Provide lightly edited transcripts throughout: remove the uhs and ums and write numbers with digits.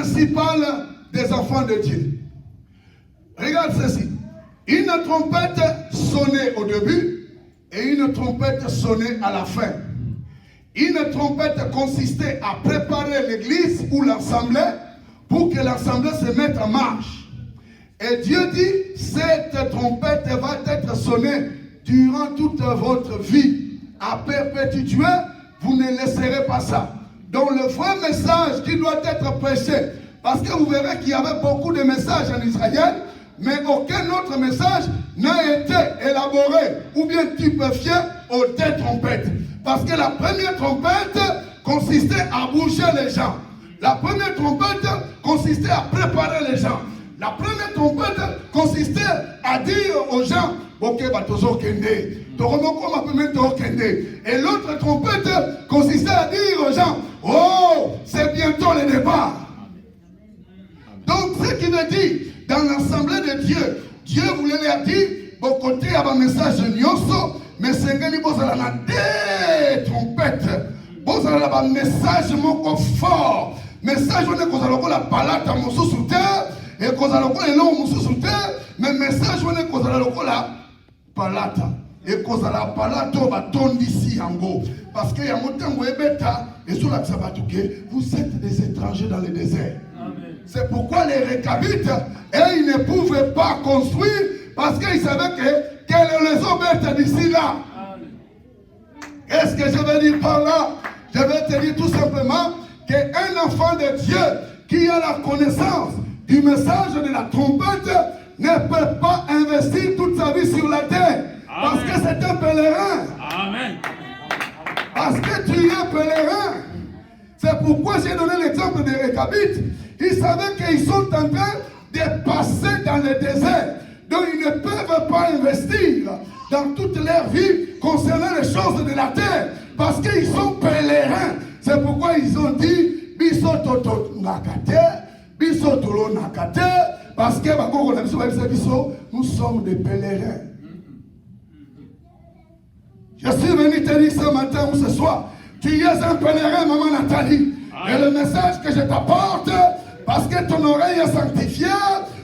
principale des enfants de Dieu. Regarde ceci. Une trompette sonnait au début et une trompette sonnait à la fin. Une trompette consistait à préparer l'église ou l'assemblée pour que l'assemblée se mette en marche. Et Dieu dit, cette trompette va être sonnée durant toute votre vie. À perpétuité, vous ne laisserez pas ça. Donc le vrai message qui doit être prêché, parce que vous verrez qu'il y avait beaucoup de messages en Israël, mais aucun autre message n'a été élaboré ou bien typifié aux deux trompettes. Parce que la première trompette consistait à bouger les gens. La première trompette consistait à préparer les gens. La première trompette consistait à dire aux gens, ok, et l'autre trompette consistait à dire aux gens, oh, c'est bientôt le départ. Donc, ce qui veut dire, dans l'assemblée de Dieu, Dieu voulait leur dire, bon côté, il y a un message nyoso, mais c'est que vous avez des trompettes. Vous avez un message fort. Message, on est qu'on la palate à mon sous terre, et qu'on a le long sous terre, mais message, on est qu'on a la palate. Et qu'on a la palate, on va tourner ici en gros. Parce qu'il y a un temps où et sur la Tsabatouké, vous êtes des étrangers dans le désert. C'est pourquoi les Récabites, ils ne pouvaient pas construire parce qu'ils savaient que les eaux d'ici là. Qu'est-ce que je veux dire par là? Je vais te dire tout simplement qu'un enfant de Dieu qui a la connaissance du message de la trompette ne peut pas investir toute sa vie sur la terre. Parce que c'est un pèlerin. Amen. Parce que tu es pèlerin. C'est pourquoi j'ai donné l'exemple des Récabites. Ils savaient qu'ils sont en train de passer dans le désert. Donc ils ne peuvent pas investir dans toute leur vie concernant les choses de la terre. Parce qu'ils sont pèlerins. C'est pourquoi ils ont dit parce que nous sommes des pèlerins. Je suis venu te dire ce matin ou ce soir, tu es un pèlerin, maman Nathalie. Et le message que je t'apporte, parce que ton oreille est sanctifiée,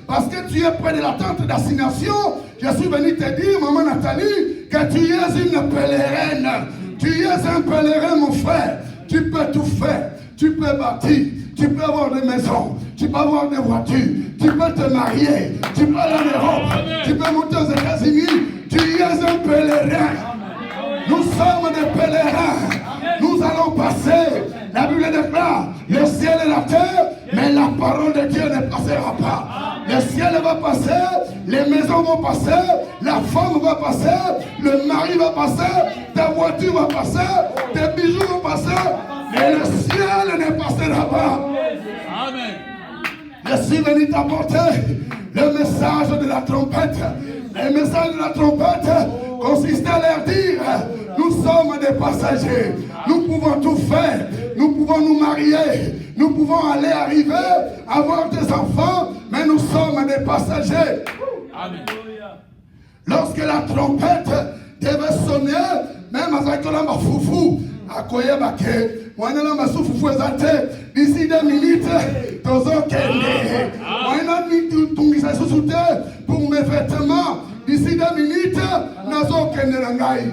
parce que tu es près de la tente d'assignation, je suis venu te dire, maman Nathalie, que tu es une pèlerine. Tu es un pèlerin, mon frère. Tu peux tout faire. Tu peux bâtir. Tu peux avoir des maisons. Tu peux avoir des voitures. Tu peux te marier. Tu peux aller en Europe. Tu peux monter aux États-Unis. Tu es un pèlerin. Nous sommes des pèlerins. Nous allons passer. La Bible déclare le ciel et la terre, mais la parole de Dieu ne passera pas. Le ciel va passer, les maisons vont passer, la femme va passer, le mari va passer, ta voiture va passer, tes bijoux vont passer, mais le ciel ne passera pas. Amen. Je suis venu t'apporter le message de la trompette. Le message de la trompette consiste à leur dire, nous sommes des passagers, nous pouvons tout faire, nous pouvons nous marier, nous pouvons aller arriver, avoir des enfants, mais nous sommes des passagers. Amen. Lorsque la trompette devait sonner, même avec la foufou, à Koyebake, moi je suis foufou d'ici 2 minutes, pour mes vêtements, d'ici 2 minutes, nazo kende langai.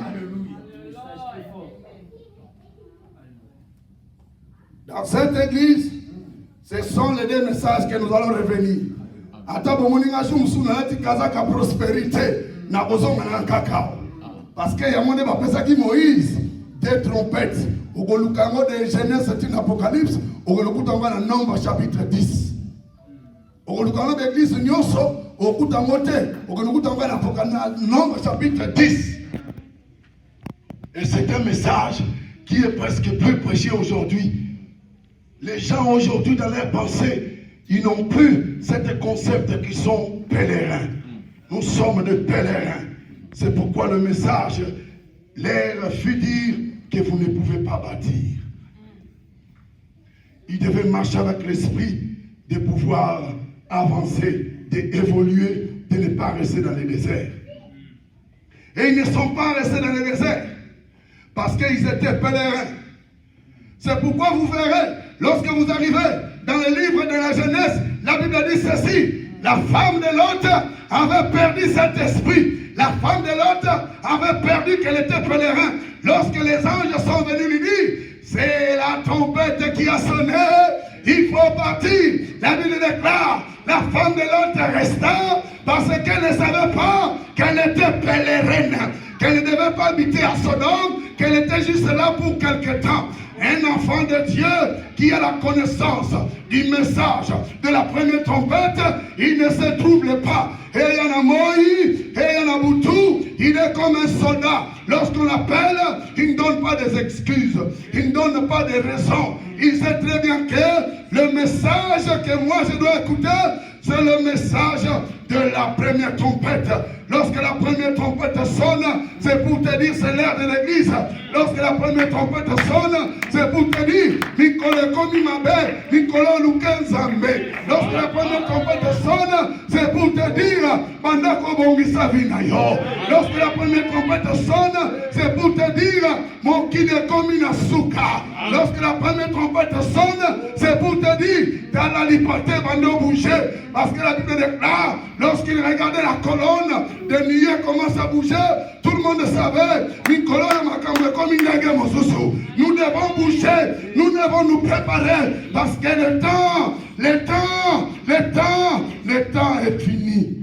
Dans cette église, ce sont les 2 messages que nous allons revenir. Prospérité, parce qu'il y a mon qui Moïse, des trompettes. Au Golukango de Genèse, c'est une Apocalypse. Au Golukango dans Nombre chapitre 10. Au Golukango de l'église Nyoso, au Golukango au Golukango dans Nombre chapitre 10. Et c'est un message qui est presque plus prêché aujourd'hui. Les gens aujourd'hui dans leurs pensées, ils n'ont plus cet concept qui sont pèlerins. Nous sommes des pèlerins. C'est pourquoi le message leur fut dire que vous ne pouvez pas bâtir. Ils devaient marcher avec l'esprit de pouvoir avancer, d'évoluer, de ne pas rester dans le désert. Et ils ne sont pas restés dans le désert parce qu'ils étaient pèlerins. C'est pourquoi vous verrez, lorsque vous arrivez dans le livre de la Genèse, ceci. La femme de l'autre avait perdu cet esprit. La femme de l'autre avait perdu qu'elle était pèlerin. Lorsque les anges sont venus lui dire, c'est la trompette qui a sonné, il faut partir. La Bible déclare, la femme de l'autre resta parce qu'elle ne savait pas qu'elle était pèlerine, qu'elle ne devait pas habiter à Sodome, qu'elle était juste là pour quelque temps. Un enfant de Dieu qui a la connaissance du message de la première trompette, il ne se trouble pas. Et il y en a Moïse, et il y en a Boutou, il est comme un soldat. Lorsqu'on l'appelle, il ne donne pas des excuses, il ne donne pas des raisons. Il sait très bien que le message que moi je dois écouter, c'est le message de la première trompette. Lorsque la première trompette sonne, c'est pour te dire c'est l'heure de l'église. Lorsque la première trompette sonne, c'est pour te dire Nicolas Komimabe, Nicolas Lukenzambe. Lorsque la première trompette sonne, c'est pour te dire Mandako Bongisa Vinayo. Lorsque la première trompette sonne, c'est pour te dire Mokine Kominasuka. Lorsque la première trompette sonne, c'est pour te dire dans la liberté, Bando bouger. Parce que la Bible déclare, lorsqu'il regardait la colonne de nuée commence à bouger, tout le monde savait, nous devons bouger, nous devons nous préparer, parce que le temps est fini.